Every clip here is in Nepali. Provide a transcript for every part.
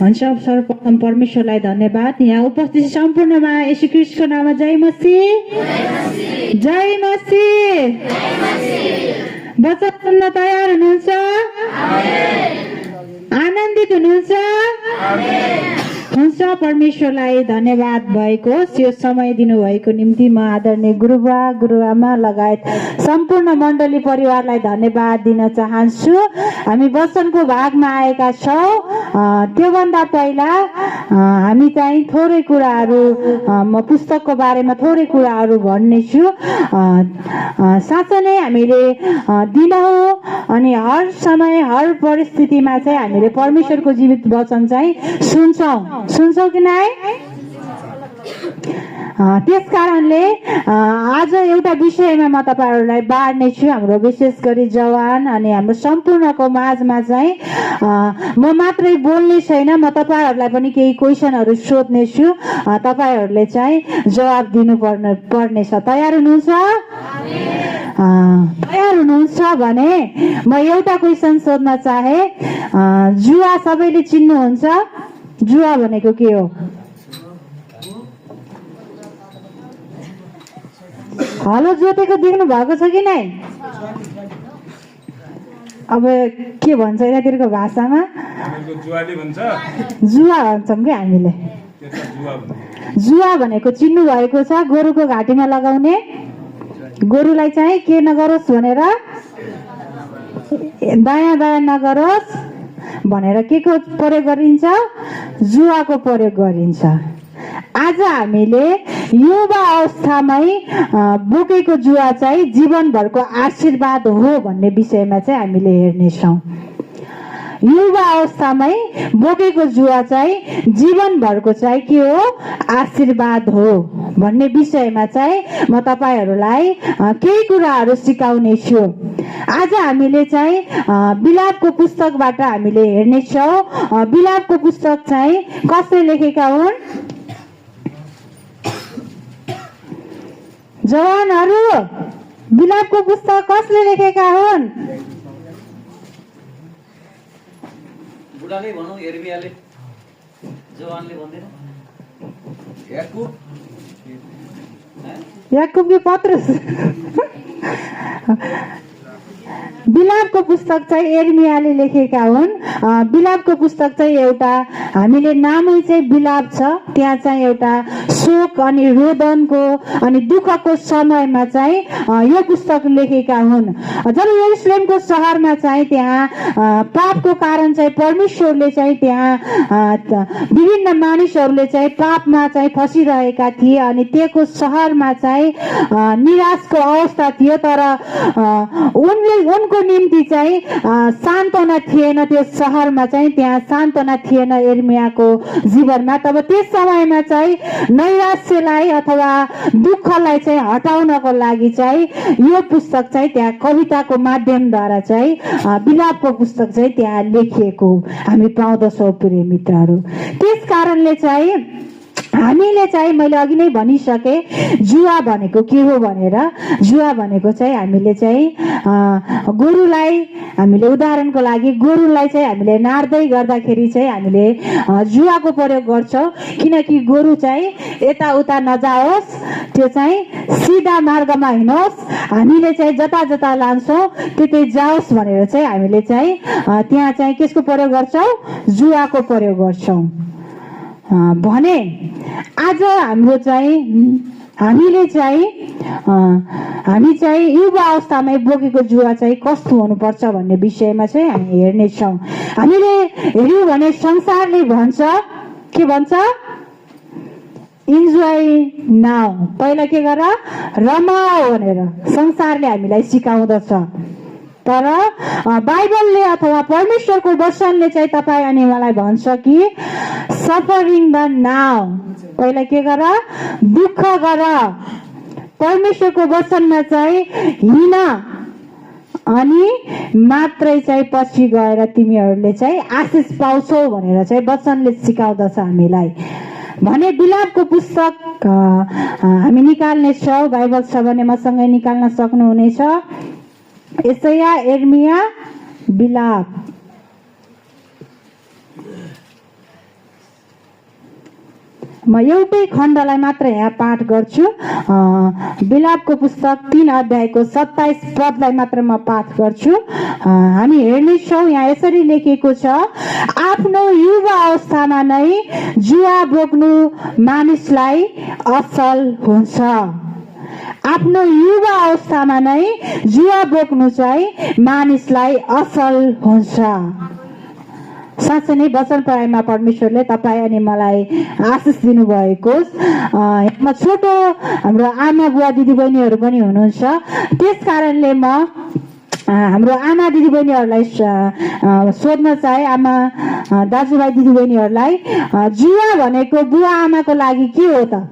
हुन्छ। सर्वप्रथम परमेश्वरलाई धन्यवाद। यहाँ उपस्थित सम्पूर्णमा येशू ख्रीष्टको नाममा जय मसीह, जय मसीह। वचन सुन्न तयार हुनुहुन्छ? आनन्दित हुनुहुन्छ? हुन्छ। परमेश्वरलाई धन्यवाद भएको यो समय दिनुभएको निम्ति म आदरणीय गुरुबा गुरुआमा लगायत सम्पूर्ण मण्डली परिवारलाई धन्यवाद दिन चाहन्छु। हामी वचनको भागमा आएका छौँ। त्योभन्दा पहिला हामी चाहिँ थोरै कुराहरू म पुस्तकको बारेमा थोरै कुराहरू भन्नेछु। साँच्चै नै हामीले दिनहुँ अनि हर समय हर परिस्थितिमा चाहिँ हामीले परमेश्वरको जीवित वचन चाहिँ सुन्छौँ कि नै? त्यस कारणले आज एउटा विषयमा म तपाईहरुलाई बाँड्ने छु। हाम्रो विशेष गरी जवान अनि हाम्रो सम्पूर्णको माझमा चाहिँ म मात्रै बोल्ने छैन, म तपाईहरुलाई पनि केही क्वेशनहरु सोध्ने छु। तपाईहरुले चाहिँ जवाब दिनु पर्नेछ। तयार हुनुहुन्छ? तयार हुनुहुन्छ भने म एउटा क्वेशन सोध्न चाहे। जुवा सबैले चिन्नुहुन्छ? जुवा भनेको के हो? हलो जोतेको देख्नु भएको छ कि नै? अब के भन्छ यतातिरको भाषामा? जुवा भन्छौँ कि हामीले। जुवा भनेको चिन्नु भएको छ? गोरुको घाँटीमा लगाउने, गोरुलाई चाहिँ के नगरोस् भनेर, दायाँ दायाँ नगरोस् भनेर के को प्रयोग गरिन्छ? जुवाको प्रयोग गरिन्छ। आज हामीले युवा अवस्थामै बोकेको जुवा चाहिँ जीवनभरको आशीर्वाद हो भन्ने विषयमा चाहिँ हामीले हेर्नेछौँ। युवा अवस्थामै बोकेको जुवा चाहिँ जीवनभरको चाहिँ के हो? आशीर्वाद हो भन्ने विषयमा चाहिँ म तपाईहरुलाई केही कुराहरू सिकाउने छु। आज हामीले चाहिँ बिलापको पुस्तकबाट हामीले हेर्नेछौँ। बिलापको पुस्तक चाहिँ कसले लेखेका हुन्? जवानहरू, बिलापको पुस्तक कसले लेखेका हुन्? बुढाले भनौं, यिर्मियाले, जवानले भन्दैन? याकूब कि पत्रुस? बिलापको पुस्तक चाहिँ यिर्मियाले लेखेका हुन्। बिलापको पुस्तक चाहिँ एउटा हामीले नामै चाहिँ बिलाप छ। त्यहाँ चाहिँ एउटा शोक अनि रोदनको अनि दुःखको समयमा चाहिँ यो पुस्तक लेखेका हुन्। जब यरुशलेमको शहरमा चाहिँ त्यहाँ पापको कारण चाहिँ परमेश्वरले चाहिँ त्यहाँ विभिन्न मानिसहरूले चाहिँ पापमा चाहिँ फसिरहेका थिए अनि त्यको शहरमा चाहिँ निराशको अवस्था थियो। तर उनको निम्ति चाहिँ सान्त्वना थिएन। त्यो शहरमा चाहिँ त्यहाँ सान्त्वना थिएन यिर्मियाको जीवनमा। तब त्यस समयमा चाहिँ नैराश्यलाई अथवा दुःखलाई चाहिँ हटाउनको लागि चाहिँ यो पुस्तक चाहिँ त्यहाँ कविताको माध्यमद्वारा चाहिँ बिलापको पुस्तक चाहिँ त्यहाँ लेखिएको हामी पाउँदछौँ प्रिय मित्रहरू। त्यस कारणले चाहिँ हामीले चाहिँ मैले अघि नै भनिसके जुवा भनेको के हो भनेर। जुवा भनेको चाहिँ हामीले चाहिँ गोरुलाई हामीले उदाहरणको लागि गोरुलाई चाहिँ हामीले नार्दै गर्दाखेरि चाहिँ हामीले जुवाको प्रयोग गर्छौँ। किनकि गोरु चाहिँ यताउता नजाओस्, त्यो चाहिँ सिधा मार्गमा हिँडोस्, हामीले चाहिँ जता जता लान्छौँ त्यतै जाओस् भनेर चाहिँ हामीले चाहिँ त्यहाँ चाहिँ केसको प्रयोग गर्छौँ? जुवाको प्रयोग गर्छौँ भने आज हाम्रो चाहिँ हामी चाहिँ युवा अवस्थामै बोकेको जुवा चाहिँ कस्तो हुनुपर्छ भन्ने विषयमा चाहिँ हामी हेर्नेछौँ। हामीले हेर्यौँ भने संसारले भन्छ, के भन्छ? इन्जोय नाउ, पहिला के गर? रमाऊ भनेर संसारले हामीलाई सिकाउँदछ। तर बाइबलले अथवा परमेश्वरको वचनले चाहिँ तपाईँ अनि मलाई भन्छ कि सफरिङ द नाउ, पहिला के गर? दुःख गर। परमेश्वरको वचनमा चाहिँ हिँड अनि मात्रै चाहिँ पछि गएर तिमीहरूले चाहिँ आशिष पाउँछौ भनेर चाहिँ वचनले सिकाउँदछ हामीलाई भने। बिलापको पुस्तक हामी निकाल्ने छौँ। बाइबल छ भने मसँगै निकाल्न सक्नुहुनेछ। यशाया, यिर्मिया, बिलाप। म एउटै खण्डलाई मात्र यहाँ पाठ गर्छु। बिलापको पुस्तक 3 अध्यायको 27 पदलाई मात्र म पाठ गर्छु। हामी हेर्नेछौँ, यहाँ यसरी लेखेको छ, आफ्नो युवा अवस्थामा नै जुवा बोक्नु मानिसलाई असल हुन्छ। आफ्नो युवा अवस्थामा नै जुवा बोक्नु चाहिँ मानिसलाई असल हुन्छ। साँच्चै नै वचन पढाइमा परमेश्वरले तपाईँ अनि मलाई आशिष दिनुभएको। म छोटो हाम्रो आमा बुवा दिदीबहिनीहरू पनि हुनुहुन्छ, त्यस कारणले म हाम्रो आमा दिदीबहिनीहरूलाई सोध्न चाहे, आमा दाजुभाइ दिदीबहिनीहरूलाई, जुवा भनेको बुवा आमाको लागि के हो त?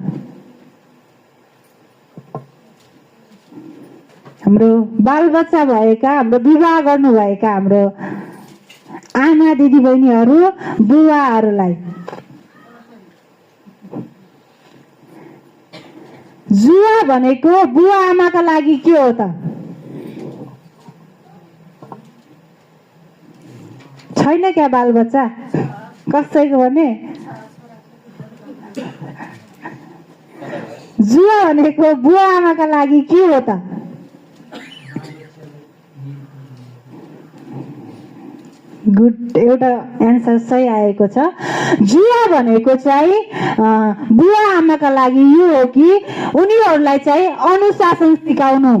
हाम्रो बालबच्चा भएका, हाम्रो विवाह गर्नुभएका हाम्रो आमा दिदीबहिनीहरू, बुवाहरूलाई जुवा भनेको बुवा आमाका लागि के हो त? छैन क्या बालबच्चा कसैको भने? जुवा भनेको बुवा आमाका लागि के हो त? गुड, एउटा एन्सर सही आएको छ। जुवा भनेको चाहिँ बुवा आमाका लागि यो हो कि उनीहरूलाई चाहिँ अनुशासन सिकाउनु,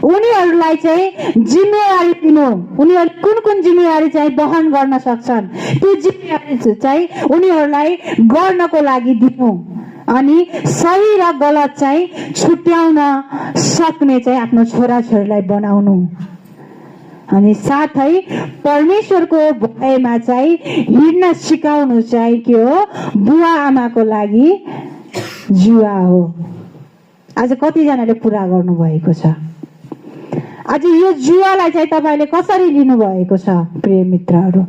उनीहरूलाई चाहिँ जिम्मेवारी दिनु, उनीहरूले कुन कुन जिम्मेवारी चाहिँ वहन गर्न सक्छन् त्यो जिम्मेवारी चाहिँ उनीहरूलाई गर्नको लागि दिनु, अनि सही र गलत चाहिँ छुट्याउन सक्ने चाहिँ आफ्नो छोराछोरीलाई बनाउनु, अनि साथै परमेश्वरको भयमा चाहिँ हिँड्न सिकाउनु चाहिँ के हो? बुवा आमाको लागि जुवा हो। आज कतिजनाले पुरा गर्नुभएको छ? आज यो जुवालाई चाहिँ तपाईँले कसरी लिनुभएको छ? प्रिय मित्रहरू,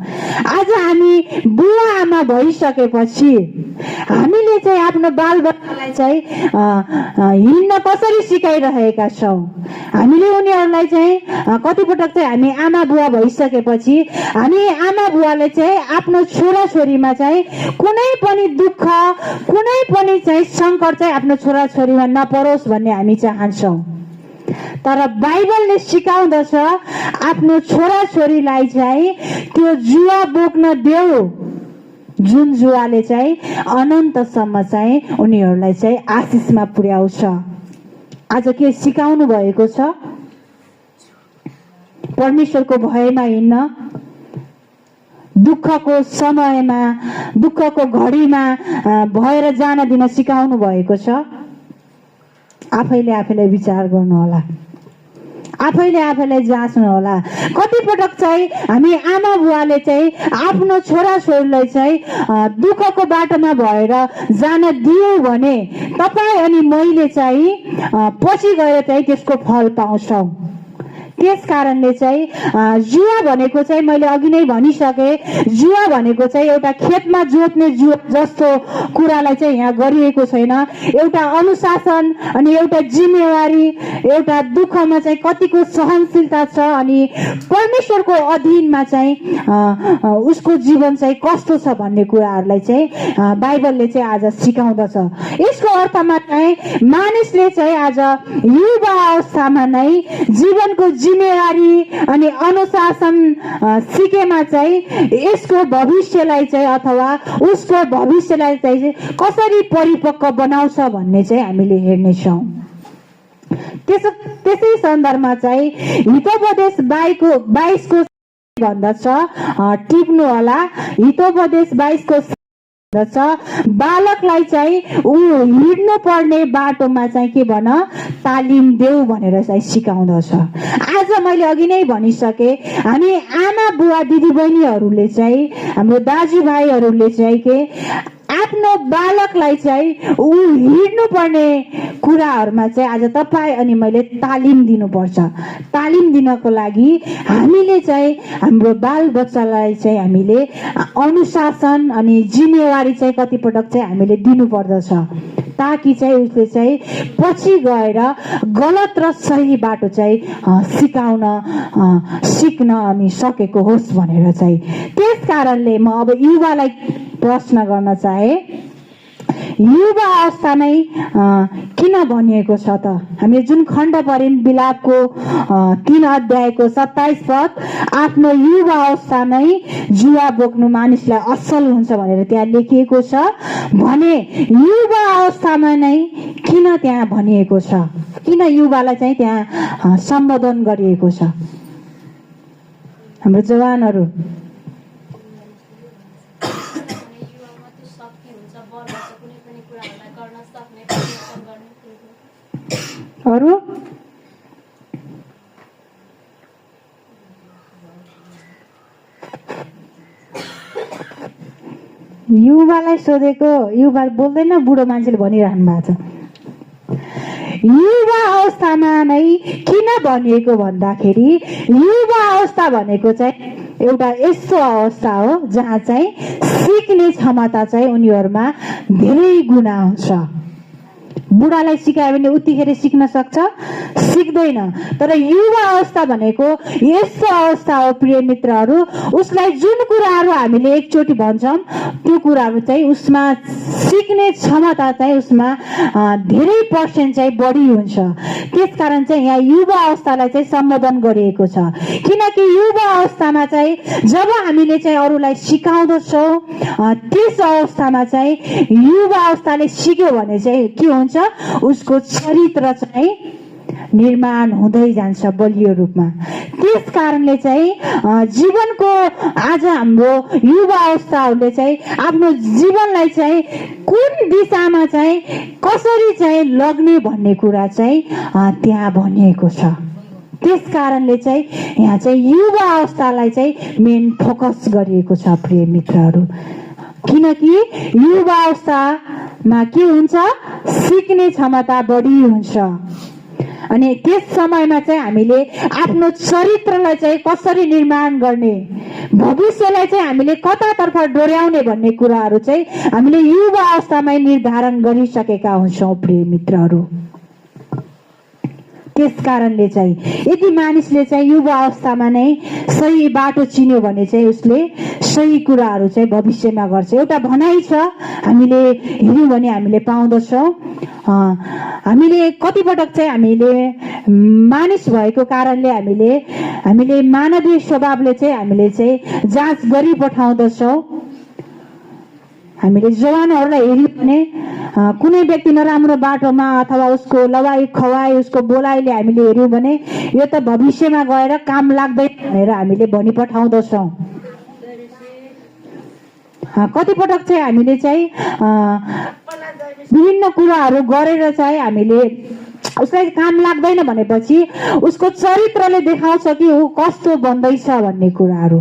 आज हामी बुवा आमा भइसकेपछि हामीले चाहिँ आफ्नो बालबच्चालाई चाहिँ हिँड्न कसरी सिकाइरहेका छौँ? हामीले उनीहरूलाई चाहिँ कतिपटक चाहिँ हामी आमा बुवा भइसकेपछि हामी आमा बुवाले चाहिँ आफ्नो छोराछोरीमा चाहिँ कुनै पनि दुःख, कुनै पनि चाहिँ सङ्कट चाहिँ आफ्नो छोराछोरीमा नपरोस् भन्ने हामी चाहन्छौँ। तर बाइबलले सिकाउँदछ आफ्नो छोराछोरीलाई चाहिँ त्यो जुवा बोक्न देऊ, जुन जुवाले चाहिँ अनन्तसम्म चाहिँ उनीहरूलाई चाहिँ आशिषमा पुर्याउँछ। आज के सिकाउनु भएको छ? परमेश्वरको भयमा हिँड्न, दुःखको समयमा, दुःखको घडीमा भएर जान दिन सिकाउनु भएको छ। आफैले आफैलाई विचार गर्नु होला, आफैले आफैलाई जाँच्नु होला। कतिपटक चाहिँ हामी आमा बुवाले चाहिँ आफ्नो छोराछोरीलाई चाहिँ दुःखको बाटोमा भएर जान दियौँ भने तपाईँ अनि मैले चाहिँ पछि गएर चाहिँ त्यसको फल पाउँछौँ। त्यस कारणले चाहिँ जुवा भनेको चाहिँ मैले अघि नै भनिसके, जुवा भनेको चाहिँ एउटा खेतमा जोत्ने जुवा जस्तो कुरालाई चाहिँ यहाँ गरिएको छैन। एउटा अनुशासन अनि एउटा जिम्मेवारी, एउटा दुःखमा चाहिँ कतिको सहनशीलता छ अनि परमेश्वरको अधीनमा चाहिँ उसको जीवन चाहिँ कस्तो छ भन्ने कुराहरूलाई चाहिँ बाइबलले चाहिँ आज सिकाउँदछ। यसको अर्थमा चाहिँ मानिसले चाहिँ आज युवा अवस्थामा नै जीवनको जिम्मेवारी अनि अनुशासन सिकेमा चाहिँ यसको भविष्यलाई चाहिँ अथवा उसको भविष्यलाई चाहिँ कसरी परिपक्व बनाउँछ भन्ने चाहिँ हामीले हेर्नेछौँ। त्यसै सन्दर्भमा चाहिँ हितोपदेश 22 को भन्दछ, टिप्नु होला, हितोपदेश 22 को बालकलाई चाहिँ ऊ हिँड्नु पर्ने बाटोमा चाहिँ के भन तालिम देऊ भनेर चाहिँ सिकाउँदछ। आज मैले अघि नै भनिसके, हामी आमा बुवा दिदीबहिनीहरूले चाहिँ, हाम्रो दाजुभाइहरूले चाहिँ के आफ्नो बालकलाई चाहिँ ऊ हिँड्नु पर्ने कुराहरूमा चाहिँ आज तपाईँ अनि मैले तालिम दिनुपर्छ। तालिम दिनको लागि हामीले चाहिँ हाम्रो बाल बच्चालाई चाहिँ हामीले अनुशासन अनि जिम्मेवारी चाहिँ कतिपटक चाहिँ हामीले दिनुपर्दछ, ताकि चाहिँ उसले चाहिँ पछि गएर गलत र सही बाटो चाहिँ सिक्न अनि सकेको होस् भनेर चाहिँ। त्यस कारणले म अब युवालाई प्रश्न गर्न चाहे, युवा अवस्थामै किन भनिएको छ त? हामीले जुन खण्ड पढ्यौं बिलापको 3 अध्यायको 27 पद, आफ्नो युवा अवस्थामै जुवा बोक्नु मानिसलाई असल हुन्छ भनेर त्यहाँ लेखिएको छ भने युवा अवस्थामा नै किन त्यहाँ भनिएको छ? किन युवालाई चाहिँ त्यहाँ सम्बोधन गरिएको छ? हाम्रो जवानहरू अरू युवालाई सोधेको, युवा बोल्दैन, बुढो मान्छेले भनिरहनु भएको छ। युवा अवस्थामा नै किन भनिएको भन्दाखेरि युवा अवस्था भनेको चाहिँ एउटा यस्तो अवस्था हो जहाँ चाहिँ सिक्ने क्षमता चाहिँ उनीहरूमा धेरै गुणा हुन्छ। बुढालाई सिकायो भने उतिखेर सिक्न सक्छ? सिक्दैन। तर युवा अवस्था भनेको यस्तो अवस्था हो प्रिय मित्रहरू, उसलाई जुन कुराहरू हामीले एकचोटि भन्छौँ त्यो कुराहरू चाहिँ उसमा सिक्ने क्षमता चाहिँ उसमा धेरै पर्सेन्ट चाहिँ बढी हुन्छ। त्यसकारण चाहिँ यहाँ युवा अवस्थालाई चाहिँ सम्बोधन गरिएको छ। किनकि युवा अवस्थामा चाहिँ जब हामीले चाहिँ अरूलाई सिकाउँदछौँ त्यस अवस्थामा चाहिँ युवा अवस्थाले सिक्यो भने चाहिँ के हुन्छ, उसको चरित्र चाहिँ निर्माण हुँदै जान्छ बलियो रूपमा। त्यस कारणले चाहिँ जीवनको आज हाम्रो युवा अवस्थाहरूले चाहिँ आफ्नो जीवनलाई चाहिँ कुन दिशामा चाहिँ कसरी चाहिँ लग्ने भन्ने कुरा चाहिँ त्यहाँ भनिएको छ। त्यस कारणले चाहिँ यहाँ चाहिँ युवा अवस्थालाई चाहिँ मेन फोकस गरिएको छ प्रिय मित्रहरू। किनकि युवा अवस्थामा के हुन्छ, सिक्ने क्षमता बढी हुन्छ। अनि त्यस समयमा चाहिँ हामीले आफ्नो चरित्रलाई चाहिँ कसरी निर्माण गर्ने, भविष्यलाई चाहिँ हामीले कतातर्फ डोर्याउने भन्ने कुराहरू चाहिँ हामीले युवा अवस्थामै निर्धारण गरिसकेका हुन्छौँ प्रिय मित्रहरू। त्यस कारणले चाहिँ यदि मानिसले चाहिँ युवा अवस्थामा नै सही बाटो चिन्यो भने चाहिँ उसले सही कुराहरू चाहिँ भविष्यमा गर्छ। एउटा भनाइ छ, हामीले हेर्यौँ भने हामीले पाउँदछौँ, हामीले कतिपटक चाहिँ हामीले मानिस भएको कारणले हामीले मानवीय स्वभावले चाहिँ हामीले चाहिँ जाँच गरी पठाउँदछौँ। हामीले जवानहरूलाई हेर्यौँ भने कुनै व्यक्ति नराम्रो बाटोमा अथवा उसको लवाई खवाई उसको बोलाइले हामीले हेर्यौँ भने यो त भविष्यमा गएर काम लाग्दैन भनेर हामीले भनी पठाउँदछौँ। कतिपटक चाहिँ हामीले चाहिँ विभिन्न कुराहरू गरेर चाहिँ हामीले उसलाई काम लाग्दैन भनेपछि उसको चरित्रले देखाउँछ कि ऊ कस्तो बन्दैछ भन्ने कुराहरू।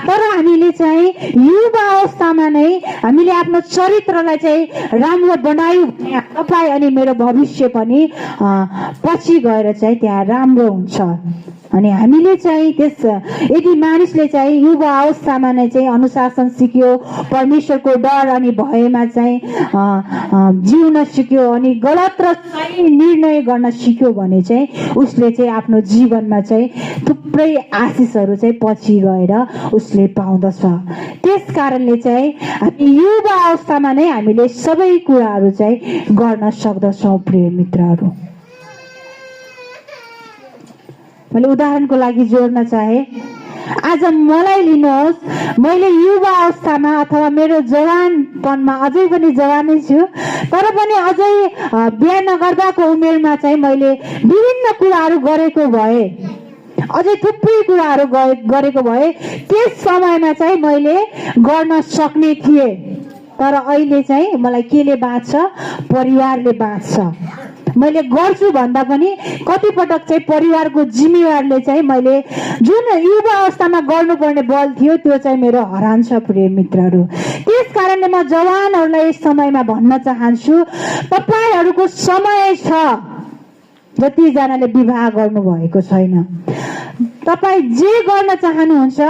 तर हामीले चाहिँ युवा अवस्थामा नै हामीले आफ्नो चरित्रलाई चाहिँ राम्रो बनायौँ भने तपाईँ अनि मेरो भविष्य पनि पछि गएर चाहिँ त्यहाँ राम्रो हुन्छ। अनि हामीले चाहिँ त्यस यदि मानिसले चाहिँ युवा अवस्थामा नै चाहिँ अनुशासन सिक्यो, परमेश्वरको डर अनि भयमा चाहिँ जिउन सिक्यो अनि गलत र सही निर्णय गर्न सिक्यो भने चाहिँ उसले चाहिँ आफ्नो जीवनमा चाहिँ थुप्रै आशिषहरू चाहिँ पछि गएर उसले पाउँदछ। त्यस कारणले चाहिँ हामी युवा अवस्थामा नै हामीले सबै कुराहरू चाहिँ गर्न सक्दछौँ प्रिय मित्रहरू। मैले उदाहरणको लागि जोड्न चाहे, आज मलाई लिनुहोस्, मैले युवा अवस्थामा अथवा मेरो जवानपनमा, अझै पनि जवानै छु तर पनि अझै बिहा नगर्दाको उमेरमा चाहिँ मैले विभिन्न कुराहरू गरेको भए, अझै थुप्रै कुराहरू गरेको भए त्यस समयमा चाहिँ मैले गर्न सक्ने थिएँ। तर अहिले चाहिँ मलाई केले बाँच्छ, परिवारले बाँच्छ। मैले गर्छु भन्दा पनि कतिपटक चाहिँ परिवारको जिम्मेवारले चाहिँ मैले जुन युवा अवस्थामा गर्नुपर्ने बल थियो त्यो चाहिँ मेरो हरान्छ प्रिय मित्रहरू। त्यस कारणले म जवानहरूलाई यस समयमा भन्न चाहन्छु, तपाईहरूको समय छ। जतिजनाले विवाह गर्नुभएको छैन, तपाईँ जे गर्न चाहनुहुन्छ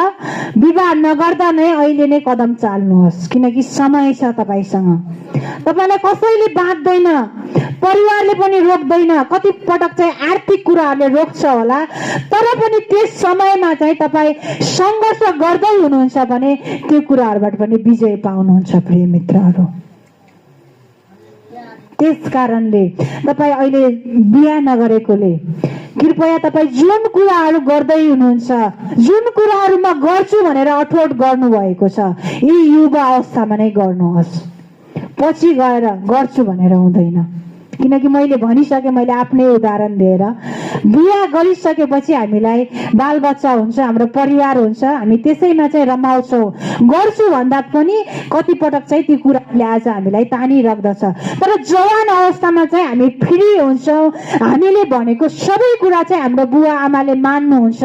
विवाह नगर्दा नै अहिले नै कदम चाल्नुहोस्, किनकि समय छ तपाईसँग। तपाईँलाई कसैले बाँध्दैन, परिवारले पनि रोक्दैन, कति पटक चाहिँ आर्थिक कुराहरूले रोक्छ होला, तर पनि त्यस समयमा चाहिँ तपाईँ सङ्घर्ष गर्दै हुनुहुन्छ भने त्यो कुराहरूबाट पनि विजय पाउनुहुन्छ प्रिय मित्रहरू। त्यस कारणले तपाईँ अहिले बिहा नगरेकोले कृपया तपाईँ जुन कुराहरू गर्दै हुनुहुन्छ, जुन कुराहरू म गर्छु भनेर अठोट गर्नुभएको छ, यी युवा अवस्थामा नै गर्नुहोस्। पछि गएर गर्छु भनेर हुँदैन। किनकि मैले भनिसकेँ, मैले आफ्नै उदाहरण दिएर, बिहा गरिसकेपछि हामीलाई बालबच्चा हुन्छ, हाम्रो परिवार हुन्छ, हामी त्यसैमा चाहिँ रमाउँछौँ। गर्छु भन्दा पनि कतिपटक चाहिँ ती कुराहरूले आज हामीलाई तानिराख्दछ। तर जवान अवस्थामा चाहिँ हामी फ्री हुन्छौँ। हामीले भनेको सबै कुरा चाहिँ हाम्रो बुवा आमाले मान्नुहुन्छ,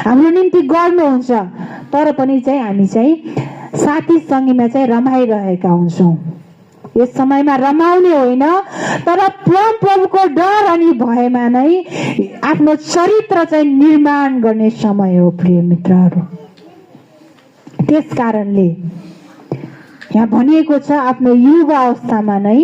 हाम्रो निम्ति गर्नुहुन्छ। तर पनि चाहिँ हामी चाहिँ साथी सङ्गीमा चाहिँ रमाइरहेका हुन्छौँ। यस समयमा रमाउने होइन, तर परम प्रभुको डर अनि भयमा नै आफ्नो चरित्र चाहिँ निर्माण गर्ने समय हो प्रिय मित्रहरू। त्यस कारणले यहाँ भनिएको छ, आफ्नो युवा अवस्थामा नै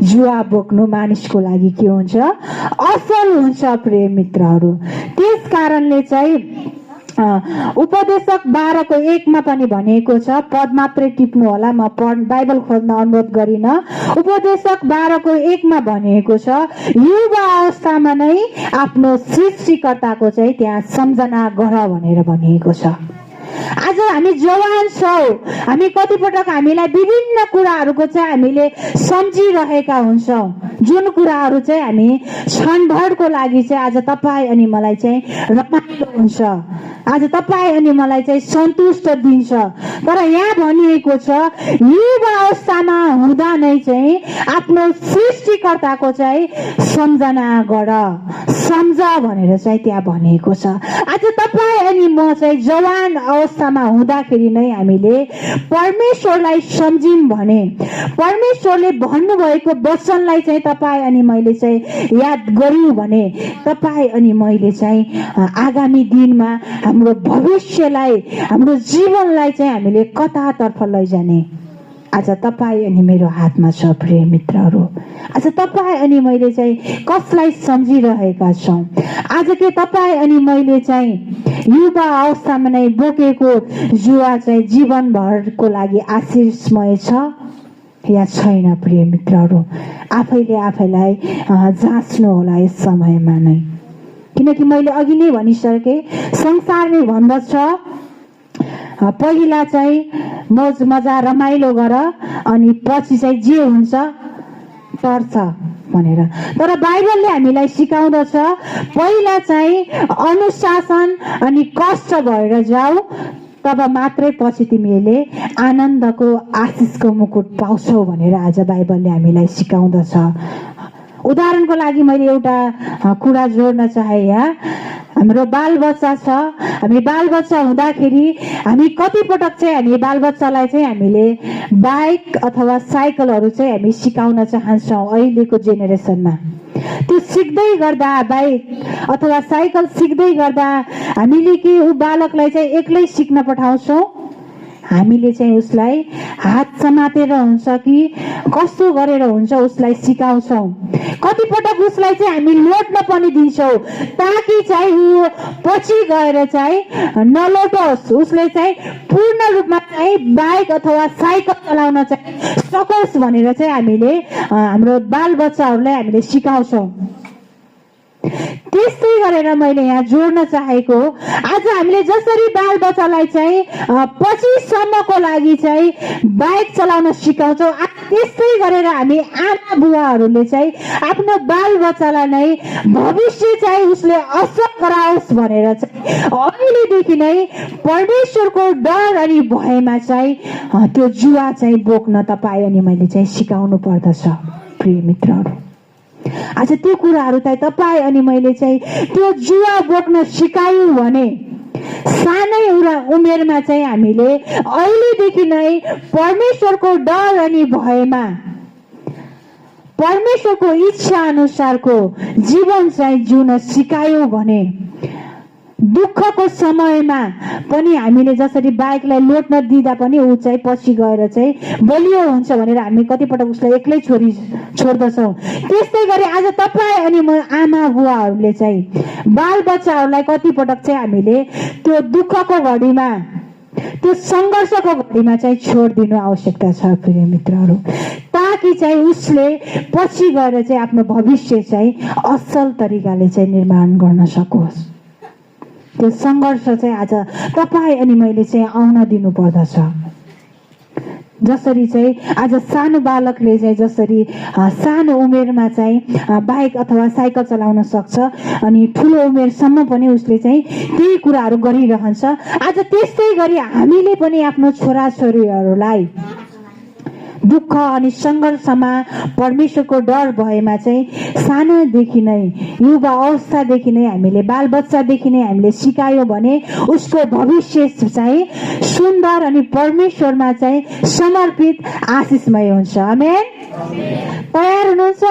जुवा बोक्नु मानिसको लागि के हुन्छ? असल हुन्छ प्रिय मित्रहरू। त्यस कारणले चाहिँ उपदेशक 12:1 पनि भनिएको छ, पद मात्रै टिप्नु होला, म बाइबल खोल्न अनुरोध गरिन। उपदेशक 12:1 भनिएको छ, युवा अवस्थामा नै आफ्नो सृष्टिकर्ताको चाहिँ त्यहाँ सम्झना गर भनेर भनिएको छ। आज हामी जवान छौँ, हामी कतिपटक हामीलाई विभिन्न कुराहरूको चाहिँ हामीले सम्झिरहेका हुन्छौँ, जुन कुराहरू चाहिँ हामी क्षणभरको लागि चाहिँ आज तपाईँ अनि मलाई चाहिँ रमाइलो हुन्छ, आज तपाईँ अनि मलाई चाहिँ सन्तुष्ट दिन्छ। तर यहाँ भनिएको छ, युवा अवस्थामा हुँदा नै चाहिँ आफ्नो सृष्टिकर्ताको चाहिँ सम्झना गर, सम्झ भनेर चाहिँ त्यहाँ भनिएको छ। आज तपाईँ अनि म चाहिँ जवान अवस्थामा हुँदाखेरि नै हामीले परमेश्वरलाई सम्झिम भने, परमेश्वरले भन्नुभएको वचनलाई चाहिँ तपाईँ अनि मैले चाहिँ याद गर्यौँ भने, तपाईँ अनि मैले चाहिँ आगामी दिनमा हाम्रो भविष्यलाई, हाम्रो जीवनलाई चाहिँ हामीले कतातर्फ लैजाने आज तपाईँ अनि मेरो हातमा छ प्रिय मित्रहरू। आज तपाईँ अनि मैले चाहिँ कसलाई सम्झिरहेका छौँ? आज के तपाईँ अनि मैले चाहिँ युवा अवस्थामा नै बोकेको जुवा चाहिँ जीवनभरको लागि आशीषमय छ या छैन प्रिय मित्रहरू? आफैले आफैलाई जाँच्नु होला यस समयमा नै। किनकि मैले अघि नै भनिसकेँ, संसारले भन्दछ पहिला चाहिँ मौज मजा रमाइलो गर अनि पछि चाहिँ जे हुन्छ टर्छ भनेर। तर बाइबलले हामीलाई सिकाउँदछ पहिला चाहिँ अनुशासन अनि कष्ट भएर जाऊ, तब मात्रै पछि तिमीले आनन्दको आशिषको मुकुट पाउँछौ भनेर आज बाइबलले हामीलाई सिकाउँदछ। उदाहरणको लागि मैले एउटा कुरा जोड्न चाहे, यहाँ हाम्रो बालबच्चा छ। हामी बालबच्चा हुँदाखेरि हामी कतिपटक चाहिँ हामी बालबच्चालाई चाहिँ हामीले बाइक अथवा साइकलहरू चाहिँ हामी सिकाउन चाहन्छौँ। अहिलेको जेनेरेसनमा त्यो सिक्दै गर्दा, बाइक अथवा साइकल सिक्दै गर्दा हामीले के ऊ बालकलाई चाहिँ एक्लै सिक्न पठाउँछौँ? हामीले चाहिँ उसलाई हात समातेर हुन्छ कि कस्तो गरेर हुन्छ उसलाई सिकाउँछौँ। कतिपटक उसलाई चाहिँ हामी लोट्न पनि दिन्छौँ ताकि चाहिँ ऊ पछि गएर चाहिँ नलोटोस्, उसले चाहिँ पूर्ण रूपमा चाहिँ बाइक अथवा साइकल चलाउन चाहिँ सकोस् भनेर चाहिँ हामीले हाम्रो बालबच्चाहरूलाई हामीले सिकाउँछौँ। त्यस्तै गरेर मैले यहाँ जोड्न चाहेको, आज हामीले जसरी बालबच्चालाई चाहिँ पछिसम्मको लागि चाहिँ बाइक चलाउन सिकाउँछौँ, त्यस्तै गरेर हामी आमा बुवाहरूले चाहिँ आफ्नो बालबच्चालाई नै भविष्य चाहिँ उसले असल गराओस् भनेर चाहिँ अहिलेदेखि नै परमेश्वरको डर अनि भयमा चाहिँ त्यो जुवा चाहिँ बोक्न तपाईँ अनि मैले चाहिँ सिकाउनु पर्दछ प्रिय मित्रहरू। आज त्यो कुराहरू चाहिँ तपाईँ अनि मैले चाहिँ त्यो जुवा बोक्न सिकायौँ भने सानै उमेरमा चाहिँ हामीले अहिलेदेखि नै परमेश्वरको डर अनि भयमा, परमेश्वरको इच्छा अनुसारको जीवन चाहिँ जिउन सिकायौँ भने दुःखको समयमा पनि हामीले जसरी बाइकलाई लोट्न दिँदा पनि ऊ चाहिँ पछि गएर चाहिँ बलियो हुन्छ भनेर हामी कतिपटक उसलाई एक्लै छोड्दछौँ। त्यस्तै गरी आज तपाईँ अनि म आमा बुवाहरूले चाहिँ बालबच्चाहरूलाई कतिपटक चाहिँ हामीले त्यो दुःखको घडीमा, त्यो सङ्घर्षको घडीमा चाहिँ छोडिदिनु आवश्यकता छ प्रिय मित्रहरू, ताकि ताकि चाहिँ उसले पछि गएर चाहिँ आफ्नो भविष्य चाहिँ असल तरिकाले चाहिँ निर्माण गर्न सकोस्। त्यो सङ्घर्ष चाहिँ आज तपाईँ अनि मैले चाहिँ आउन दिनु पर्दछ। जसरी चाहिँ आज सानो बालकले चाहिँ जसरी सानो उमेरमा चाहिँ बाइक अथवा साइकल चलाउन सक्छ अनि ठुलो उमेरसम्म पनि उसले चाहिँ त्यही कुराहरू गरिरहन्छ। आज त्यस्तै गरी हामीले पनि आफ्नो छोराछोरीहरूलाई दुःख अनि सङ्घर्षमा परमेश्वरको डर भएमा चाहिँ सानोदेखि नै युवा अवस्थादेखि नै हामीले बालबच्चादेखि नै हामीले सिकायौँ भने उसको भविष्य चाहिँ सुन्दर अनि परमेश्वरमा चाहिँ समर्पित आशिषमय हुन्छ। आमेन। तयार हुनुहुन्छ?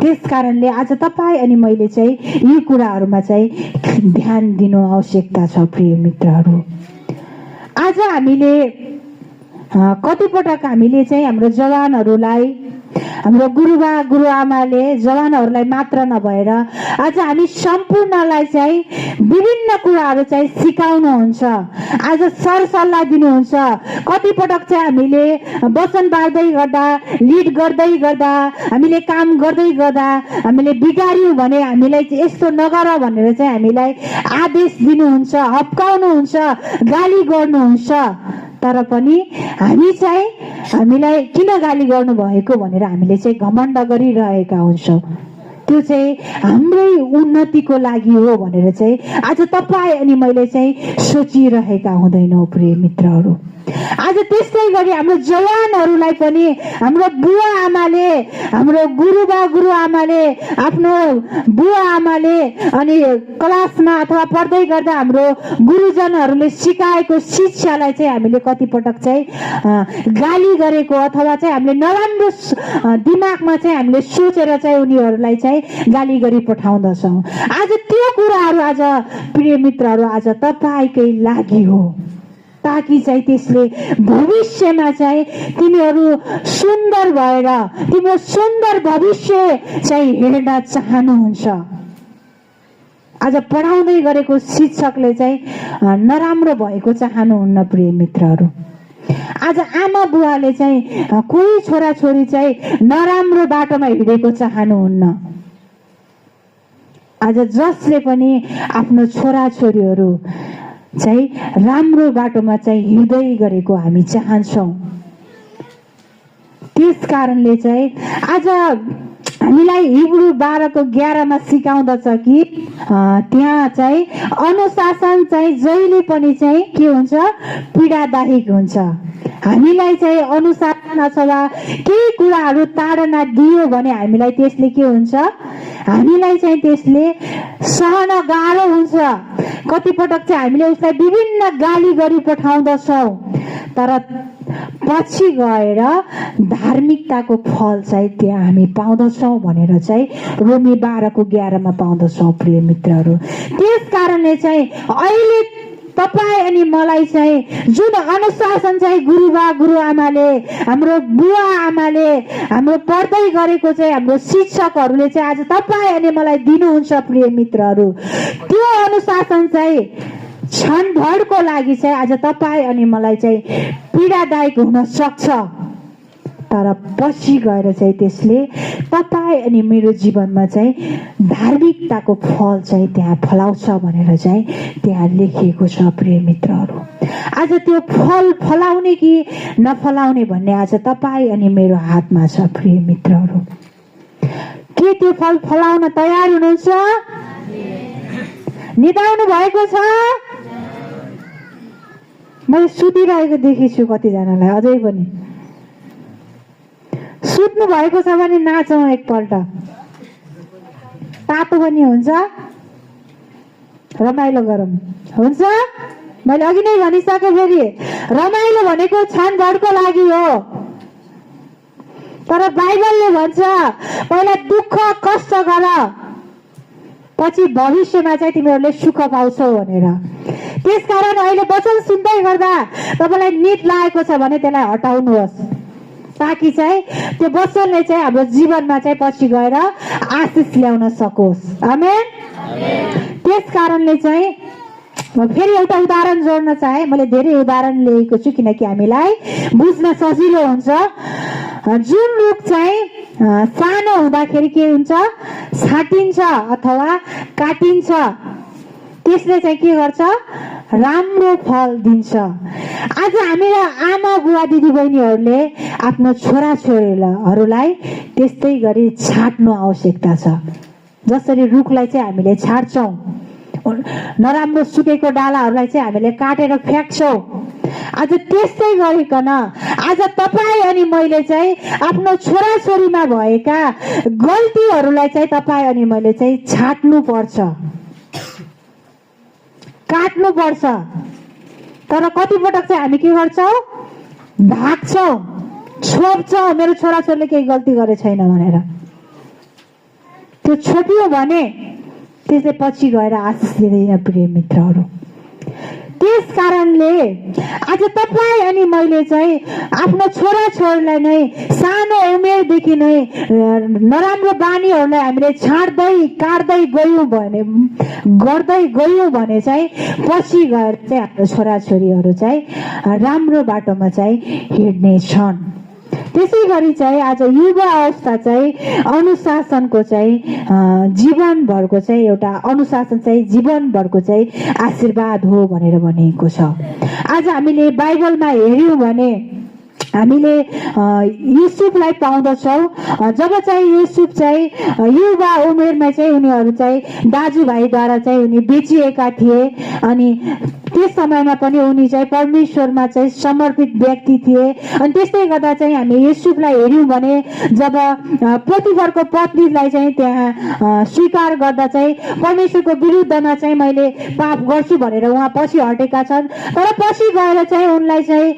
त्यस कारणले आज तपाईँ अनि मैले चाहिँ यी कुराहरूमा चाहिँ ध्यान दिनु आवश्यकता छ। प्रिय मित्रहरू, आज हामीले कतिपटक हामीले चाहिँ हाम्रो जवानहरूलाई, हाम्रो गुरुबा गुरुआमाले जवानहरूलाई मात्र नभएर आज हामी सम्पूर्णलाई चाहिँ विभिन्न कुराहरू चाहिँ सिकाउनुहुन्छ, आज सरसल्लाह दिनुहुन्छ। कतिपटक चाहिँ हामीले वचन बाँड्दै गर्दा, लिड गर्दै गर्दा, हामीले काम गर्दै गर्दा हामीले बिगार्यौँ भने हामीलाई चाहिँ यस्तो नगर भनेर चाहिँ हामीलाई आदेश दिनुहुन्छ, हप्काउनुहुन्छ, गाली गर्नुहुन्छ। तर पनि हामी चाहिँ हामीलाई किन गाली गर्नु भएको भनेर हामीले चाहिँ घमण्ड गरिरहेका हुन्छौँ। त्यो चाहिँ हाम्रै उन्नतिको लागि हो भनेर चाहिँ आज तपाईँ अनि मैले चाहिँ सोचिरहेका हुँदैनौँ। प्रिय मित्रहरू, आज त्यस्तै गरी हाम्रो जवानहरूलाई पनि हाम्रो बुवा आमाले, हाम्रो गुरुबा गुरुआमाले, आफ्नो बुवा आमाले अनि क्लासमा अथवा पढ्दै गर्दा हाम्रो गुरुजनहरूले सिकाएको शिक्षालाई चाहिँ हामीले कतिपटक चाहिँ गाली गरेको अथवा चाहिँ हामीले नराम्रो दिमागमा चाहिँ हामीले सोचेर चाहिँ उनीहरूलाई चाहिँ गाली गरी पठाउँदछौँ। आज त्यो कुराहरू आज प्रिय मित्रहरू आज तपाईँकै लागि हो, ताकि चाहिँ त्यसले भविष्यमा चाहिँ तिमीहरू सुन्दर भएर तिम्रो सुन्दर भविष्य चाहिँ हेर्न चाहनुहुन्छ। आज पढाउँदै गरेको शिक्षकले चाहिँ नराम्रो भएको चाहनुहुन्न। प्रिय मित्रहरू, आज आमा बुवाले चाहिँ कोही छोराछोरी चाहिँ नराम्रो बाटोमा हिँडेको चाहनुहुन्न। आज जसले पनि आफ्नो छोराछोरीहरू चाहिँ राम्रो बाटोमा चाहिँ हिँड्दै गरेको हामी चाहन्छौँ। त्यस कारणले चाहिँ आज हामीलाई हिब्रू 12:11 सिकाउँदछ कि त्यहाँ चाहिँ अनुशासन चाहिँ जहिले पनि चाहिँ के हुन्छ, पीडादायक हुन्छ। हामीलाई चाहिँ अनुशासन अथवा केही कुराहरू ताडना दियो भने हामीलाई त्यसले के हुन्छ, हामीलाई चाहिँ त्यसले सहन गाह्रो हुन्छ। कतिपटक चाहिँ हामीले उसलाई विभिन्न गाली गरी पठाउँदछौँ, तर पछि गएर धार्मिकताको फल चाहिँ त्यहाँ हामी पाउँदछौँ भनेर चाहिँ रोमी 12:11 पाउँदछौँ। प्रिय मित्रहरू, त्यस कारणले चाहिँ अहिले तपाईँ अनि मलाई चाहिँ जुन अनुशासन चाहिँ गुरुबा गुरुआमाले, हाम्रो बुवा आमाले, हाम्रो पढ्दै गरेको चाहिँ हाम्रो शिक्षकहरूले चाहिँ आज तपाईँ अनि मलाई दिनुहुन्छ। प्रिय मित्रहरू, त्यो अनुशासन चाहिँ क्षणभरको लागि चाहिँ आज तपाईँ अनि मलाई चाहिँ पीडादायक हुन सक्छ, तर पछि गएर चाहिँ त्यसले तपाईँ अनि मेरो जीवनमा चाहिँ धार्मिकताको फल चाहिँ त्यहाँ फलाउँछ भनेर चाहिँ त्यहाँ लेखिएको छ। प्रिय मित्रहरू, आज त्यो फल फलाउने कि नफलाउने भन्ने आज तपाईँ अनि मेरो हातमा छ। प्रिय मित्रहरू, के त्यो फल फलाउन तयार हुनुहुन्छ? निदाउनु भएको छ? मैले सुतिरहेको देखेछु कतिजनालाई, अझै पनि सुत्नु भएको छ भने नाचौँ एकपल्ट, तातो पनि हुन्छ, रमाइलो गरौँ, हुन्छ? मैले अघि नै भनिसकेँ, फेरि रमाइलो भनेको क्षणभरको लागि हो, तर बाइबलले भन्छ पहिला दुःख कष्ट गर, पछि भविष्यमा चाहिँ तिमीहरूले सुख पाउँछौ भनेर। त्यसकारण अहिले वचन सुन्दै गर्दा तपाईँलाई निद लागेको छ भने त्यसलाई हटाउनुहोस्, ताकि चाहिँ त्यो वचनले चाहिँ हाम्रो जीवनमा चाहिँ पछि गएर आशिष ल्याउन सकोस्। आमेन। त्यस कारणले चाहिँ म फेरि एउटा उदाहरण जोड्न चाहे। मैले धेरै उदाहरण लिएको छु किनकि हामीलाई बुझ्न सजिलो हुन्छ। जुन रुख चाहिँ सानो हुँदाखेरि के हुन्छ, छाटिन्छ अथवा काटिन्छ, त्यसले चाहिँ के गर्छ, राम्रो फल दिन्छ। आज हामीलाई आमा बुवा दिदीबहिनीहरूले आफ्नो छोराछोरीहरूलाई त्यस्तै गरी छाट्नु आवश्यकता छ। जसरी रुखलाई चाहिँ हामीले छाट्छौँ, नराम्रो सुकेको डालाहरूलाई चाहिँ हामीले काटेर फ्याँक्छौँ, आज त्यस्तै गरिकन आज तपाईँ अनि मैले चाहिँ आफ्नो छोराछोरीमा भएका गल्तीहरूलाई चाहिँ तपाईँ अनि मैले चाहिँ छाट्नु पर्छ, काट्नु पर्छ। तर कतिपटक चाहिँ हामी के गर्छौँ, भाग्छौँ, छोप्छौँ, मेरो छोराछोरीले केही गल्ती गरे छैन भनेर। त्यो छोपियो भने त्यसले पछि गएर आशिष दिँदैन प्रिय मित्रहरू। त्यस कारणले आज तपाईँ अनि मैले चाहिँ आफ्नो छोराछोरीलाई नै सानो उमेरदेखि नै नराम्रो बानीहरूलाई हामीले छाड्दै काट्दै गयौँ भने, गर्दै गयौँ भने चाहिँ पछि गएर चाहिँ हाम्रो छोराछोरीहरू चाहिँ राम्रो बाटोमा चाहिँ हिँड्नेछन्। त्यसै गरी चाहिँ आज युवा अवस्था चाहिँ अनुशासनको चाहिँ जीवनभरको चाहिँ एउटा अनुशासन चाहिँ जीवनभरको चाहिँ आशीर्वाद हो भनेर भनिएको छ। आज हामीले बाइबलमा हेर्यौँ भने हामीले युसुफलाई पाउँदछौँ। जब चाहिँ युसुफ चाहिँ युवा उमेरमा चाहिँ उनीहरू चाहिँ दाजुभाइद्वारा चाहिँ उनी बेचिएका थिए, अनि त्यस समयमा पनि उनी चाहिँ परमेश्वरमा चाहिँ समर्पित व्यक्ति थिए। अनि त्यस्तै गर्दा चाहिँ हामी युसुफलाई हेर्यौँ भने जब पोतिफरको पत्नीलाई चाहिँ त्यहाँ स्वीकार गर्दा चाहिँ परमेश्वरको विरुद्धमा चाहिँ मैले पाप गर्छु भनेर उहाँ पछि हटेका छन्, तर पछि गएर चाहिँ उनलाई चाहिँ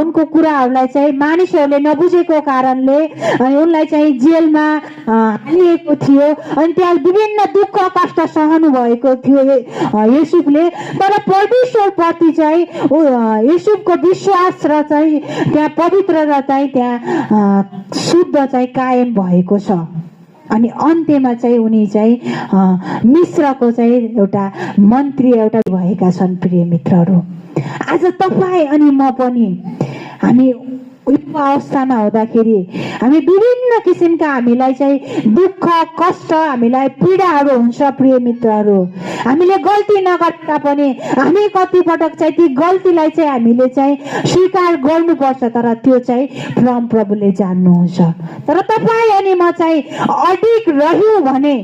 उनको कुराहरूलाई चाहिँ मानिसहरूले नबुझेको कारणले अनि उनलाई चाहिँ जेलमा हालिएको थियो। अनि त्यहाँ विभिन्न दुःख कष्ट सहनु भएको थियो युसुफले, तर परमेश्वर प्रति चाहिँ युसुफको विश्वास र चाहिँ त्यहाँ पवित्र र चाहिँ त्यहाँ शुद्ध चाहिँ कायम भएको छ। अनि अन्त्यमा चाहिँ उनी चाहिँ मिश्रको चाहिँ एउटा मन्त्री एउटा भएका छन्। प्रिय मित्रहरू, आज तपाईँ अनि म पनि हामी युवा अवस्थामा हुँदाखेरि हामी विभिन्न किसिमका हामीलाई चाहिँ दुःख कष्ट हामीलाई पीडाहरू हुन्छ। प्रिय मित्रहरू, हामीले गल्ती नगर्दा पनि हामी कतिपटक चाहिँ ती गल्तीलाई चाहिँ हामीले चाहिँ स्वीकार गर्नुपर्छ, तर त्यो चाहिँ परम प्रभुले जान्नुहुन्छ। तर तपाईँ अनि म चाहिँ अडिग रह्यौँ भने,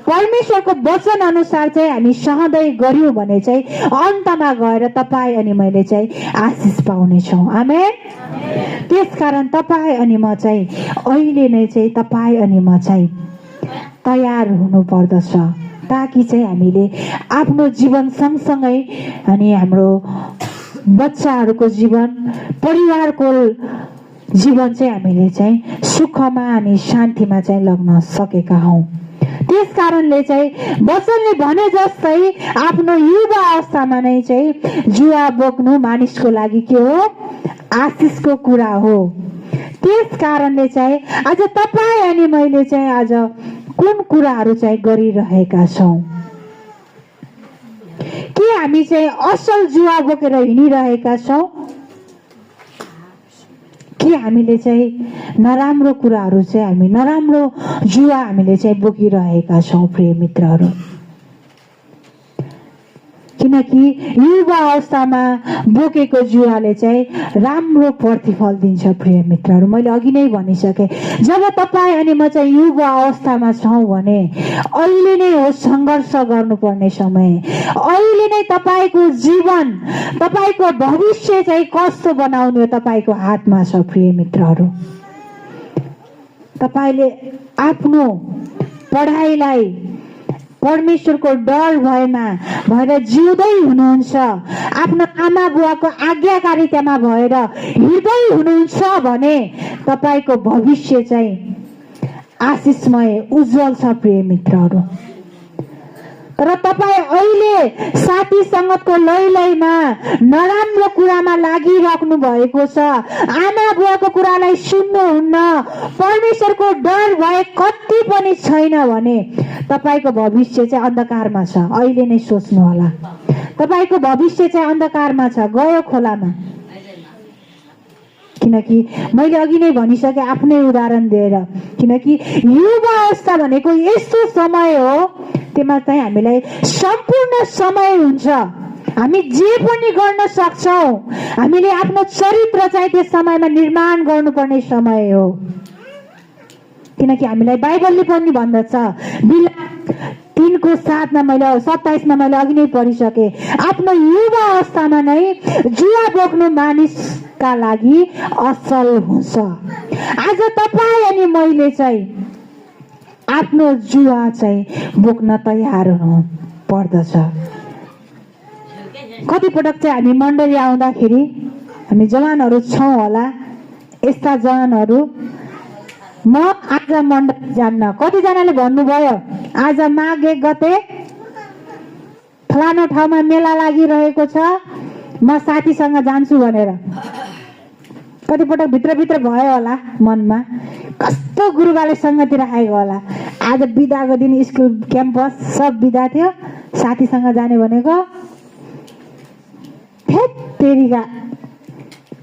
परमेश्वरको वचन अनुसार चाहिँ हामी सहँदै गर्यौँ भने चाहिँ अन्तमा गएर तपाईँ अनि मैले चाहिँ आशिष पाउनेछौँ। आमेन। त्यसकारण तपाईँ अनि म चाहिँ अहिले नै चाहिँ तपाईँ अनि म चाहिँ तयार हुनु पर्दछ, ताकि चाहिँ हामीले आफ्नो जीवन सँगसँगै अनि हाम्रो बच्चाहरूको जीवन, परिवारको जीवन चाहिँ हामीले चाहिँ सुखमा अनि शान्तिमा चाहिँ लग्न सकेका हौँ। त्यस कारणले चाहिँ वचनले भने जस्तै आफ्नो युवा अवस्थामा नै चाहिँ जुवा बोक्नु मानिसको लागि के हो, आशिषको कुरा हो। त्यस कारणले चाहिँ आज तपाईँ अनि मैले चाहिँ आज कुन कुराहरू चाहिँ गरिरहेका छौँ? के हामी चाहिँ असल जुवा बोकेर हिँडिरहेका छौँ कि हामीले चाहिँ नराम्रो कुराहरू चाहिँ हामी नराम्रो जुवा हामीले चाहिँ बोकिरहेका छौँ? प्रिय मित्रहरू, किनकि युवा अवस्थामा बोकेको जुवाले चाहिँ राम्रो प्रतिफल दिन्छ। प्रिय मित्रहरू, मैले अघि नै भनिसकेँ, जब तपाईँ अनि म चाहिँ युवा अवस्थामा छौँ भने अहिले नै हो सङ्घर्ष गर्नुपर्ने समय। अहिले नै तपाईँको जीवन, तपाईँको भविष्य चाहिँ कस्तो बनाउने तपाईँको हातमा छ। प्रिय मित्रहरू, तपाईँले आफ्नो पढाइलाई परमेश्वरको डर भएर जिउँदै हुनुहुन्छ, आफ्नो आमा बुवाको आज्ञाकारितामा भएर हिँड्दै हुनुहुन्छ भने तपाईँको भविष्य चाहिँ आशिषमय उज्जवल छ। प्रिय मित्रहरू, तर तपाईँ अहिले साथी सङ्गतको लैलैमा नराम्रो कुरामा लागिराख्नु भएको छ, आमा बुवाको कुरालाई सुन्नुहुन्न, परमेश्वरको डर भए कति पनि छैन भने तपाईँको भविष्य चाहिँ अन्धकारमा छ। अहिले नै सोच्नु होला, तपाईँको भविष्य चाहिँ अन्धकारमा छ, गयो खोलामा। किनकि मैले अघि नै भनिसकेँ आफ्नै उदाहरण दिएर, किनकि युवा अवस्था भनेको यस्तो समय हो त्यसमा चाहिँ हामीलाई सम्पूर्ण समय हुन्छ, हामी जे पनि गर्न सक्छौँ, हामीले आफ्नो चरित्र चाहिँ त्यस समयमा निर्माण गर्नुपर्ने समय हो। किनकि हामीलाई बाइबलले पनि भन्दछ, बिलाप 3:7 मैले 27 मैले अघि नै पढिसकेँ, आफ्नो युवा अवस्थामा नै जुवा बोक्नु मानिसका लागि असल हुन्छ। आज तपाईँ अनि मैले चाहिँ आफ्नो जुवा चाहिँ बोक्न तयार हुनु पर्दछ। कतिपटक चाहिँ हामी मण्डली आउँदाखेरि हामी जवानहरू छौँ होला, यस्ता जवानहरू म आज मण्डली जान्न, कतिजनाले भन्नुभयो आज माघ 1 गते फलानो ठाउँमा मेला लागिरहेको छ, म साथीसँग जान्छु भनेर। कतिपटक भित्रभित्र भयो होला मनमा, कस्तो गुरुबाले सङ्गति राखेको होला, आज बिदाको दिन स्कुल क्याम्पस सब बिदा थियो, साथीसँग जाने भनेको तेरिका।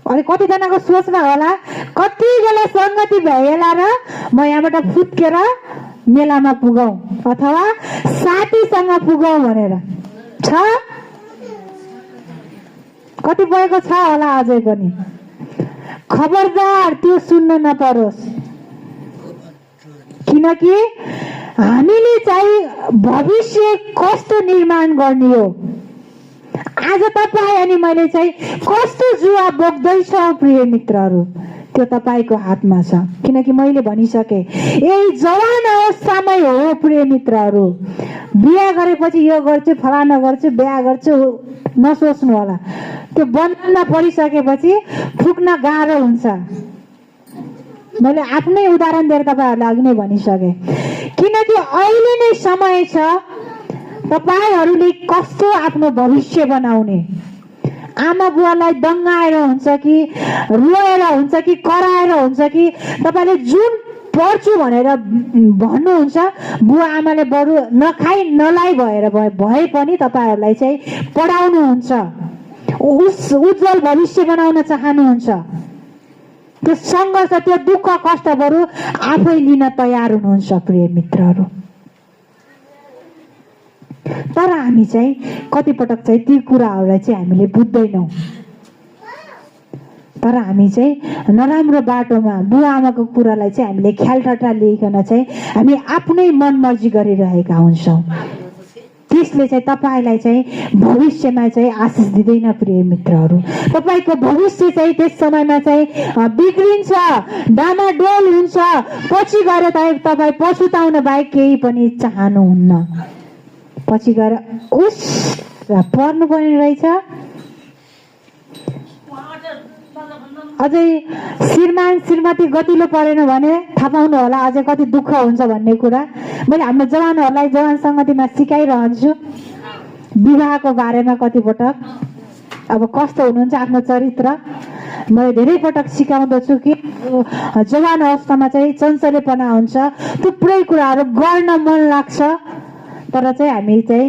अनि कतिजनाको सोचमा होला कति बेला सङ्गति भएला र म यहाँबाट फुत्केर मेलामा पुगौँ अथवा साथीसँग पुगौँ भनेर छ। कतिपयको छ होला अझै पनि। खबरदार त्यो सुन्न नपरोस्, किनकि हामीले चाहिँ भविष्य कस्तो निर्माण गर्ने हो, आज तपाईँ अनि मैले चाहिँ कस्तो जुवा बोक्दैछौँ प्रिय मित्रहरू, त्यो तपाईँको हातमा छ। किनकि मैले भनिसकेँ यही जवान अवस्थामै हो प्रिय मित्रहरू। बिहा गरेपछि यो गर्छु फलाना गर्छु बिहा गर्छु नसोच्नु होला, त्यो बन्धनमा परिसकेपछि फुक्न गाह्रो हुन्छ। मैले आफ्नै उदाहरण दिएर तपाईँहरूलाई अघि नै भनिसकेँ, किनकि अहिले नै समय छ तपाईहरूले कस्तो आफ्नो भविष्य बनाउने। आमा बुवालाई दङ्गाएर हुन्छ कि रोएर हुन्छ कि कराएर हुन्छ कि तपाईँले जुन पढ्छु भनेर भन्नुहुन्छ, बुवा आमाले बरु नखाइ नलाइ भए पनि तपाईँहरूलाई चाहिँ पढाउनुहुन्छ, उज्जवल भविष्य बनाउन चाहनुहुन्छ। त्यो सङ्घर्ष त्यो दुःख कष्ट बरु आफै लिन तयार हुनुहुन्छ प्रिय मित्रहरू। तर हामी चाहिँ कतिपटक चाहिँ ती कुराहरूलाई चाहिँ हामीले बुझ्दैनौँ। तर हामी चाहिँ नराम्रो बाटोमा बुवा आमाको कुरालाई चाहिँ हामीले ख्याल ठट्टा लिइकन चाहिँ हामी आफ्नै मनमर्जी गरिरहेका हुन्छौँ। त्यसले चाहिँ तपाईँलाई चाहिँ भविष्यमा चाहिँ आशिष दिँदैन प्रिय मित्रहरू। तपाईँको भविष्य चाहिँ त्यस समयमा चाहिँ बिग्रिन्छ, डामाडोल हुन्छ, पछि गएर तपाईँ पछुताउन बाहेक केही पनि चाहनुहुन्न। पछि गएर उस पर्नु पर्ने रहेछ, अझै श्रीमान श्रीमती गतिलो परेन भने थाहा पाउनु होला अझै कति दुःख हुन्छ भन्ने कुरा। मैले हाम्रो जवानहरूलाई जवान सङ्गतिमा सिकाइरहन्छु विवाहको बारेमा। कतिपटक अब कस्तो हुनुहुन्छ आफ्नो चरित्र मैले धेरै पटक सिकाउँदछु कि जवान अवस्थामा चाहिँ चञ्चलेपना हुन्छ, थुप्रै कुराहरू गर्न मन लाग्छ, तर चाहिँ हामी चाहिँ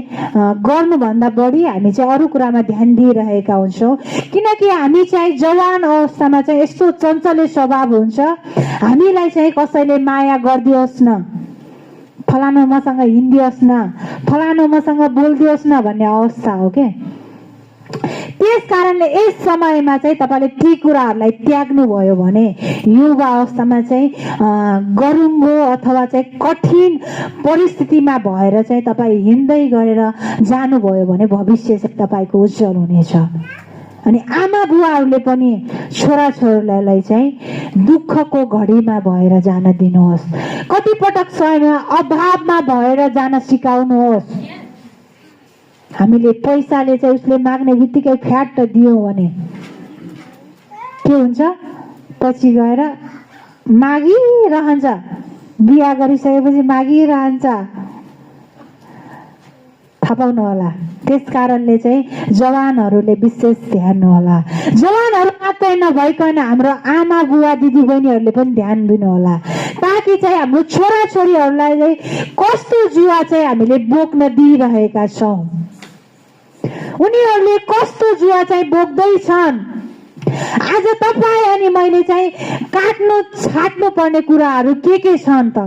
गर्नुभन्दा बढी हामी चाहिँ अरू कुरामा ध्यान दिइरहेका हुन्छौँ। किनकि हामी चाहिँ जवान अवस्थामा चाहिँ यस्तो चञ्चले स्वभाव हुन्छ, हामीलाई चाहिँ कसैले माया गरिदियोस् न, फलानु मसँग हिँडिदियोस् न, फलानु मसँग बोलिदियोस् न भन्ने अवस्था हो के। त्यस कारणले यस समयमा चाहिँ तपाईँले ती कुराहरूलाई त्याग्नुभयो भने युवा अवस्थामा चाहिँ गरुङ्गो अथवा चाहिँ कठिन परिस्थितिमा भएर चाहिँ तपाईँ हिँड्दै गरेर जानुभयो भने भविष्य चाहिँ तपाईँको उज्जवल हुनेछ। अनि आमा बुवाहरूले पनि छोराछोरीलाई चाहिँ दुःखको घडीमा भएर जान दिनुहोस्, कतिपटक समयमा अभावमा भएर जान सिकाउनुहोस्। हामीले पैसाले चाहिँ उसले माग्ने बित्तिकै फ्याट दियौँ भने के हुन्छ, पछि गएर मागिरहन्छ, बिहा गरिसकेपछि मागिरहन्छ। थाहा पाउनु होला। त्यस कारणले चाहिँ जवानहरूले विशेष ध्यान होला। जवानहरू मात्रै नभइकन हाम्रो आमा बुवा दिदी बहिनीहरूले पनि ध्यान दिनु होला, ताकि चाहिँ हाम्रो छोराछोरीहरूलाई चाहिँ कस्तो जुवा चाहिँ हामीले बोक्न दिइरहेका छौँ, उनीहरूले कस्तो जुवा चाहिँ बोक्दैछन् आज तपाईँ अनि मैले चाहिँ काट्नु छाट्नु पर्ने कुराहरू के छन् त?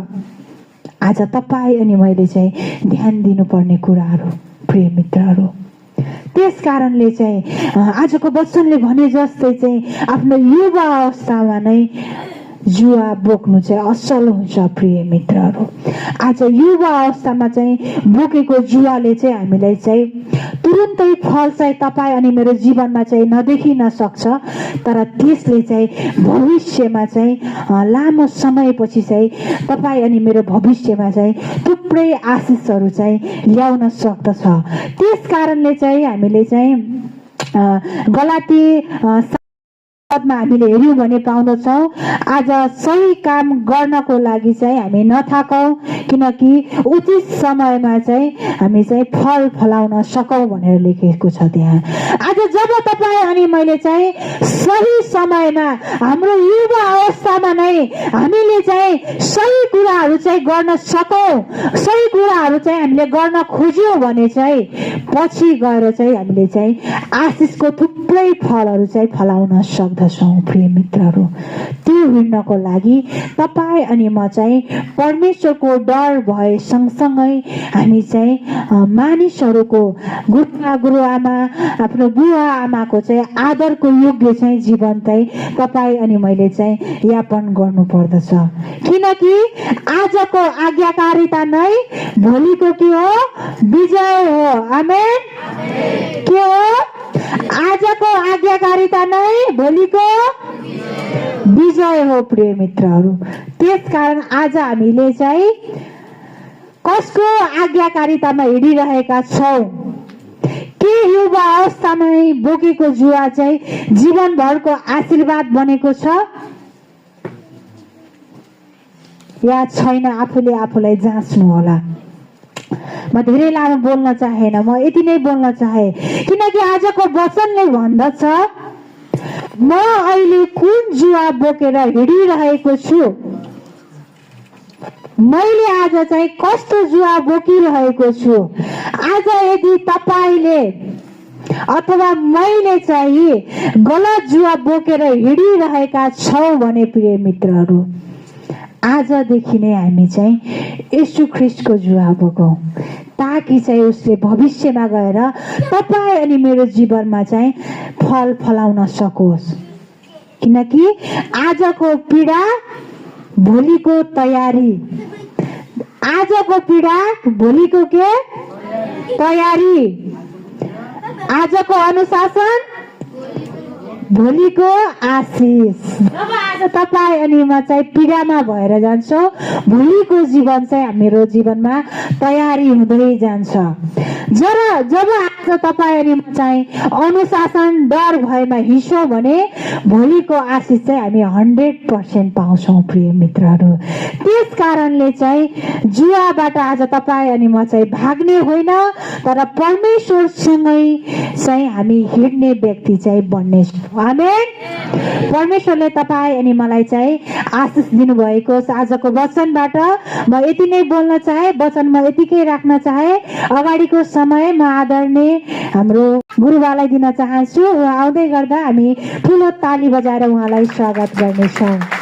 आज तपाईँ अनि मैले चाहिँ ध्यान दिनुपर्ने कुराहरू प्रिय मित्रहरू। त्यस कारणले चाहिँ आजको वचनले भने जस्तै चाहिँ आफ्नो युवा अवस्थामा नै जुवा बोक्नु चाहिँ असल हुन्छ प्रिय मित्रहरू। आज युवा अवस्थामा चाहिँ बोकेको जुवाले चाहिँ हामीलाई चाहिँ तुरुन्तै फल चाहिँ तपाईँ अनि मेरो जीवनमा चाहिँ नदेखिन सक्छ, तर त्यसले चाहिँ भविष्यमा चाहिँ लामो समयपछि चाहिँ तपाईँ अनि मेरो भविष्यमा चाहिँ थुप्रै आशिषहरू चाहिँ ल्याउन सक्दछ। त्यस कारणले चाहिँ हामीले चाहिँ गलाती पदमा हामीले हेर्यौँ भने पाउँदछौँ, आज सही काम गर्नको लागि चाहिँ हामी नथाकौँ, किनकि उचित समयमा चाहिँ हामी चाहिँ फल फलाउन सकौँ भनेर लेखेको छ त्यहाँ। आज जब तपाईँ अनि मैले चाहिँ सही समयमा हाम्रो युवा अवस्थामा नै हामीले चाहिँ सही कुराहरू चाहिँ गर्न सकौँ, सही कुराहरू चाहिँ हामीले गर्न खोज्यौँ भने चाहिँ पछि गएर चाहिँ हामीले चाहिँ आशिषको थुप्रै फलहरू चाहिँ फलाउन सक्दछौँ प्रिय मित्रहरू। त्यो हिँड्नको लागि तपाईँ अनि म चाहिँ परमेश्वरको डर भए सँगसँगै हामी चाहिँ मानिसहरूको गुरुआमा आफ्नो बुवा आमाको चाहिँ आदरको योग्य चाहिँ जीवन चाहिँ तपाईँ अनि मैले चाहिँ यापन गर्नु पर्दछ, किनकि आजको आज्ञाकारिता नै भोलिको के हो? विजय हो। आमेन। के हो? आजको आज्ञाकारिता नै भोलिको विजय हो प्रिय मित्रहरू। त्यसकारण आज हामीले चाहिँ कसको आज्ञाकारितामा हिँडिरहेका छौँ? के युवा अवस्थामै बोकेको जुवा चाहिँ जीवनभरको आशीर्वाद बनेको छ या छैन? आफूले आफूलाई जाँच्नु होला। म धेरै लामो बोल्न चाहेन, म यति नै बोल्न चाहे, किनकि आजको वचनले भन्दछ म अहिले कुन जुवा बोकेर हिँडिरहेको छु, मैले आज चाहिँ कस्तो जुवा बोकिरहेको छु। आज यदि तपाईँले अथवा मैले चाहिँ गलत जुवा बोकेर हिँडिरहेका छौँ भने प्रिय मित्रहरू, आजदेखि नै हामी चाहिँ येशू ख्रीष्टको जुवा बोकौँ, ताकि चाहिँ उसले भविष्यमा गएर तपाईँ अनि मेरो जीवनमा चाहिँ फल फलाउन सकोस्। किनकि आजको पीडा भोलिको तयारी, आजको पीडा भोलिको के तयारी, आजको अनुशासन भोलिको आशिष। जब आज तपाईँ अनि म चाहिँ पीडामा भएर जान्छौँ, भोलिको जीवन चाहिँ मेरो जीवनमा तयारी हुँदै जान्छ। जब आज तपाईँ अनि म चाहिँ अनुशासन डर भएमा हिँड्छौँ भने भोलिको आशिष चाहिँ हामी 100% पाउँछौँ प्रिय मित्रहरू। त्यस कारणले चाहिँ जुवाबाट आज तपाईँ अनि म चाहिँ भाग्ने होइन, तर परमेश्वरसँगै चाहिँ हामी हिँड्ने व्यक्ति चाहिँ बन्नेछौँ। आमेन। परमेश्वरले तपाईँ अनि मलाई चाहिँ आशिष दिनुभएको आजको वचनबाट म यति नै बोल्न चाहे, वचनमा यतिकै राख्न चाहे। अगाडिको समय म आदरणीय हाम्रो गुरुबालाई दिन चाहन्छु। उहाँ आउँदै गर्दा हामी ठुलो ताली बजाएर उहाँलाई स्वागत गर्नेछौँ।